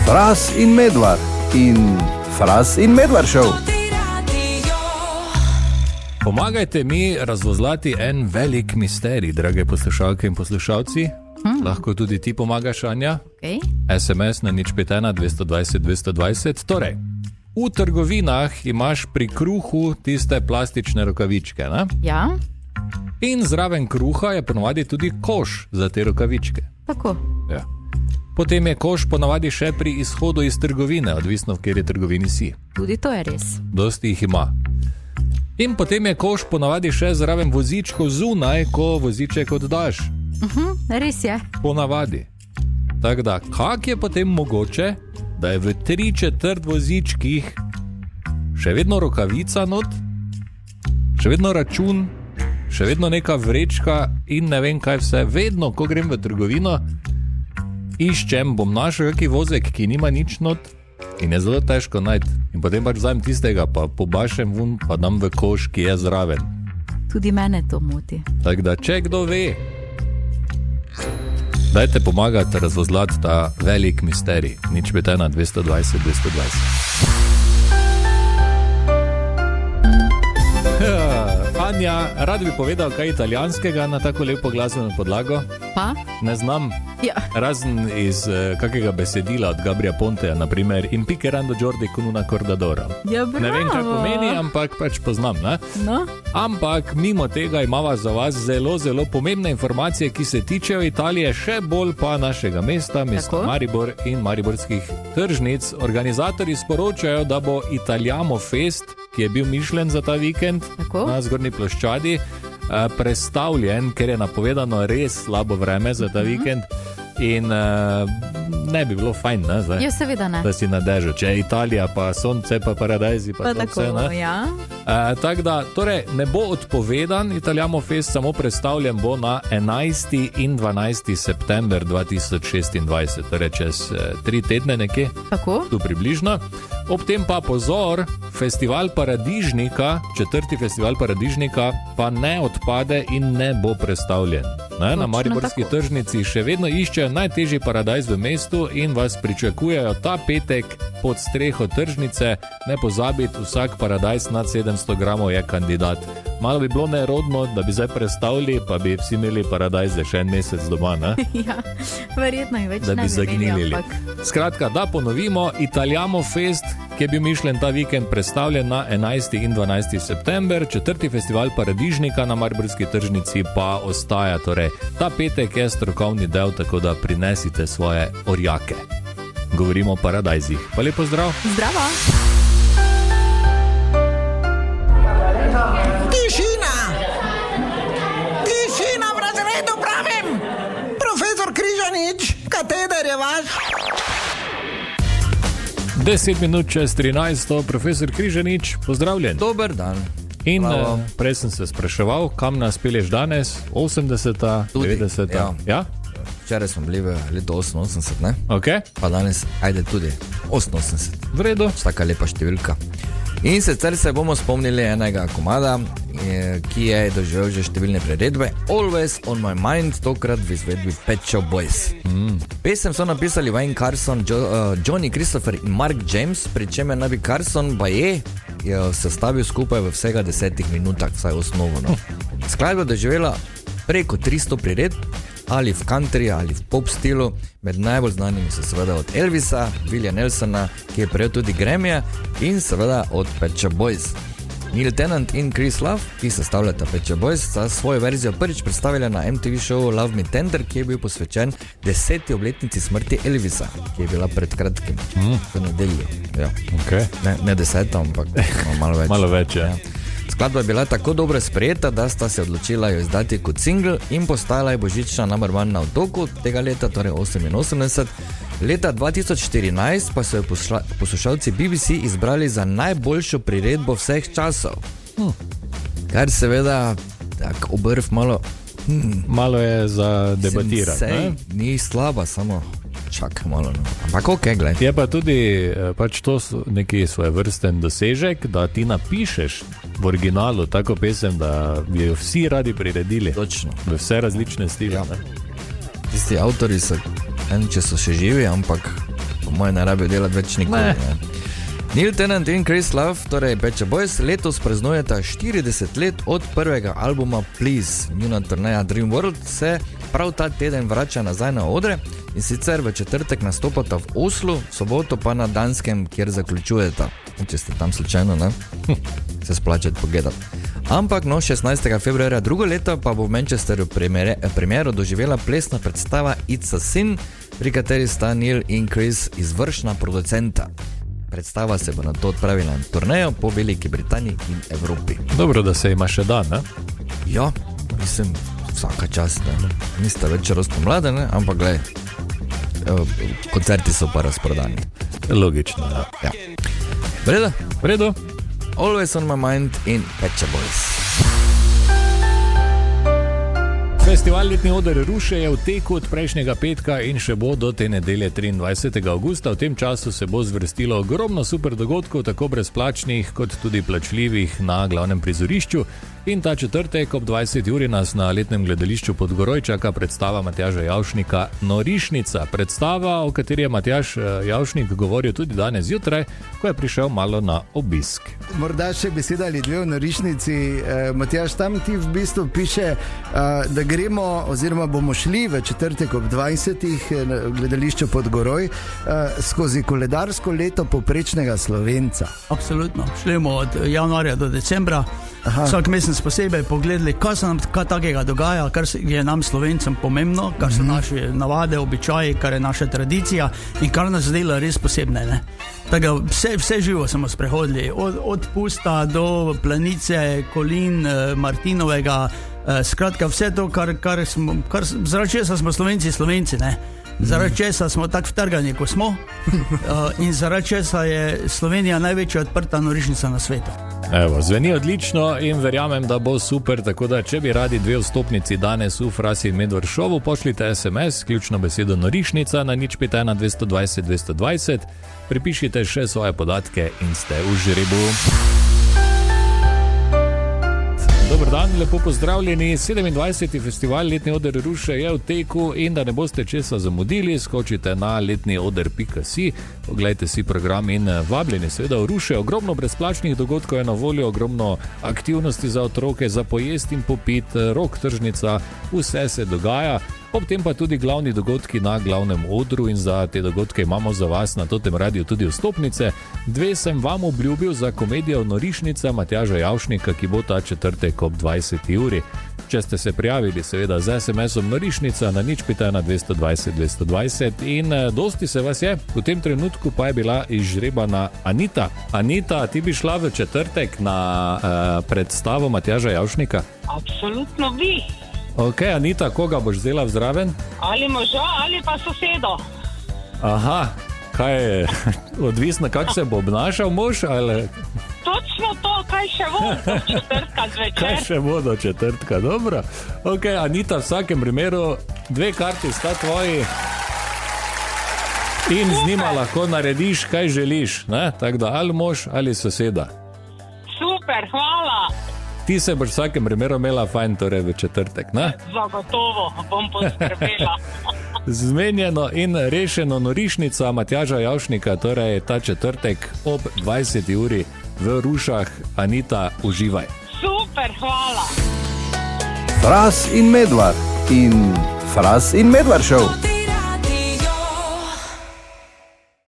Fras in Medvard in Fras in Medvard Show. Pomagajte mi razvozlati en velik misterij, drage poslušalke in poslušalci. Lahko tudi ti pomagaš, Anja. Okay. SMS na 051 220 220. Torej, v trgovinah imaš pri kruhu tiste plastične rokavičke, ne? Ja. In zraven kruha je ponovadi tudi koš za te rokavičke. Tako. Ja. Potem je koš ponovadi še pri izhodu iz trgovine, odvisno v kateri trgovini si. Tudi to je res. Dosti jih ima. In potem je koš ponovadi še zraven vozičkov zunaj, ko voziček oddaš. Res je. Ponavadi. Tako da, kak je potem mogoče, da je v 3/4 vozičkih še vedno rokavica not, še vedno račun, še vedno neka vrečka in ne vem kaj vse. Vedno, ko grem v trgovino, iščem, bom našel kakšen vozek, ki nima nič not in je zelo težko najti. In potem pač vzamem tistega, pa pobašem vun, pa dam v koš, ki je zraven. Tudi mene to moti. Tako da, če kdo ve, dajte pomagati razvozlati ta velik misterij. 051 220 220. Anja, rad bi povedal kaj italijanskega na tako lepo glasbeno podlago. Pa? Ne znam. Ja. Razen iz kakega besedila od Gabrija Ponteja, naprimer In piquerando Jordi con una cordadora. Ja, bravo. Ne vem, kaj pomeni, ampak pač poznam, ne? No? Ampak mimo tega imava za vas zelo, zelo pomembne informacije, ki se tičejo Italije, še bolj pa našega mesta Maribor in mariborskih tržnic. Organizatorji sporočajo, da bo Italiamo Fest, ki je bil mišljen za ta vikend na Zgornji ploščadi, prestavljen, ker je napovedano res slabo vreme za ta vikend. In ne bi bilo fajn, ne, zdaj, Ja, seveda ne. da si na dežju. Če je Italija, pa sonce, pa paradajzi, pa to tako, vse, ne? ja. Tako da, torej, ne bo odpovedan Italiamo Fest, samo predstavljen bo na 11. in 12. september 2026, torej čez 3 tedne nekje, Tako? tu približno. Ob tem pa pozor, festival Paradižnika, 4. festival Paradižnika, pa ne odpade in ne bo predstavljen. Ne, na mariborski tako. tržnici še vedno iščejo najtežji paradajz v mestu in vas pričakujejo ta petek pod streho tržnice. Ne pozabiti, vsak paradajz nad 700 gramov je kandidat. Malo bi bilo nerodno, da bi zdaj predstavili, pa bi vsi imeli paradajze še en mesec doma, ne? Ja, verjetno jih več Da ne bi bi zagnilili. imeli, ampak Skratka, da ponovimo, Italiamo Fest, ki je bil mišljen ta vikend, predstavljen na 11. in 12. september, 4. festival Paradižnika na mariborski tržnici pa ostaja. Torej, ta petek je strokovni del, tako da prinesite svoje orjake. Govorimo o paradajzih. Pa lepo zdrav. Zdravo! Tišina! Tišina v razredu, pravim! Profesor Križanič, kateder je vaš? 10 minut čez 13, profesor Križanič, pozdravljen. Dober dan. In Bravo. prej sem se spraševal, kam nas pelješ danes, 80, Tudi, 90. ja. Ja? Včeraj smo bili v letu 88, ne? Ok, Pa danes, ajde tudi 88. v redu. Taka lepa številka. In sicer se bomo spomnili enega komada, ki je doživel že številne priredbe. Always on my mind, tokrat v izvedbi Pet Shop Boys. Pesem so napisali Wayne Carson, Johnny Christopher in Mark James, pri čemer naj bi Carson baje je sestavil skupaj v vsega 10 minutah, vsaj osnovo. No. Skladba je doživela preko 300 priredb, ali v country ali v pop stilu. Med najbolj znanimi so seveda od Elvisa, Willija Nelsona, ki je prejel tudi Grammyja, in seveda od Pet Shop Boys. Neil Tennant in Chris Love, ki sestavljata Pet Shop Boys, sta svojo verzijo prvič predstavila na MTV šovu Love Me Tender, ki je bil posvečen 10. obletnici smrti Elvisa, ki je bila pred kratkim, v nedeljo. Ja. Okay. Ne 10, ampak malo več. Malo več, ja. Skladba je bila tako dobro sprejeta, da sta se odločila jo izdati kot single in postala je božična number one na otoku tega leta, torej 88. Leta 2014 pa so jo poslušalci BBC izbrali za najboljšo priredbo vseh časov. Kar seveda tak obrv malo... Malo je za debatirati. Sej, ni slaba, samo čakaj malo. No. Ampak ok, gled. Je pa tudi pač to neki svojevrsten dosežek, da ti napišeš v originalu tako pesem, da bi jo vsi radi priredili. Točno. V vse različne stile. Ja. Ne? Tisti avtori so, če so še živi, ampak Po mojem ne rabijo delati več nikoli. Ne. Neil Tennant in Chris Love, torej Pet Shop Boys, letos praznujeta 40 let od prvega albuma Please. Njuna turneja Dream World se prav ta teden vrača nazaj na odre in sicer v četrtek nastopata v Oslu, v soboto pa na Danskem, kjer zaključujeta. Če ste tam slučajno, ne? Se splačati pogledati. Ampak 16. februarja drugo leto pa bo v Manchesterju premiero doživela plesna predstava It's a Sin, pri kateri sta Neil in Chris izvršna producenta. Predstava se bo na to odpravila na turnejo po Veliki Britaniji in Evropi. Dobro, da se ima še dan, ne? Ja, mislim, vsaka čast, ne? Nista več mlade, ne? Ampak glej, koncerti so pa razprodani. Logično, da. Ja. Vredo? Vredo? Always on my mind in Pet Shop Boys. Festival Letni oder Ruše je v teku od prejšnjega petka in še bo do te nedelje 23. augusta. V tem času se bo zvrstilo ogromno super dogodkov, tako brezplačnih kot tudi plačljivih na glavnem prizorišču. In ta četrtek ob 20 uri nas na letnem gledališču Podgoroj čaka predstava Matjaža Javšnika Norišnica. Predstava, o kateri je Matjaž Javšnik govoril tudi danes zjutraj, ko je prišel malo na obisk. Morda še beseda ali dve o Norišnici. Matjaž, tam ti v bistvu piše, da gremo oziroma bomo šli v četrtek ob 20. na gledališču Podgoroj skozi koledarsko leto povprečnega Slovenca. Absolutno. Šli bomo od januarja do decembra. Aha. Vsak mesec posebej pogledali, kaj se nam kaj takega dogaja, kar je nam Slovencem pomembno, kar so naše navade, običaji, kar je naša tradicija in kar nas dela res posebne. Ne? Tako, vse živo smo sprehodili, od Pusta do Planice, Kolin, Martinovega, skratka vse to, zaradi česa smo Slovenci, ne? Zaradi česa smo tako vtrgani, ko smo in zaradi česa je Slovenija največja odprta norišnica na svetu. Evo, zveni odlično in verjamem, da bo super, tako da če bi radi 2 vstopnici danes v Frasi in Medvard šovu, pošljite SMS, ključno besedo Norišnica na 051 220 220, pripišite še svoje podatke in ste v žrebu. Dober dan, lepo pozdravljeni. 27. festival Letni oder Ruše je v teku in da ne boste česa zamudili, skočite na letnioder.si, poglejte si program in vabljeni seveda v Ruše. Ogromno brezplačnih dogodkov je na voljo, ogromno aktivnosti za otroke, za pojest in popit, rock tržnica, vse se dogaja. Ob tem pa tudi glavni dogodki na glavnem odru in za te dogodke imamo za vas na Totem Radiu tudi vstopnice. 2 sem vam obljubil za komedijo Norišnica Matjaža Javšnika, ki bo ta četrtek ob 20. uri. Če ste se prijavili seveda z SMS-om Norišnica na 051 220 220 in dosti se vas je, v tem trenutku pa je bila izžrebana Anita. Anita, ti bi šla v četrtek na predstavo Matjaža Javšnika? Absolutno bi. Ok, Anita, koga boš vzela zraven? Ali moža, ali pa sosedo. Aha, kaj je odvisno, kako se bo obnašal mož, ali... Točno to, kaj še bo do četrtka zvečer. Kaj še bo do četrtka, dobro. Ok, Anita, v vsakem primeru 2 karti sta tvoji in z njima lahko narediš, kaj želiš, ne? Tako da ali mož, ali soseda. Super, hvala. Ti se boš v vsakem primeru imela fajn, torej v četrtek, ne? Zagotovo, bom poskrbela. Zmenjeno in rešeno Norišnica Matjaža Javšnika, torej ta četrtek ob 20. uri v Rušah. Anita, uživaj. Super, hvala. Fras in Medvard in Fras in Medvard šov.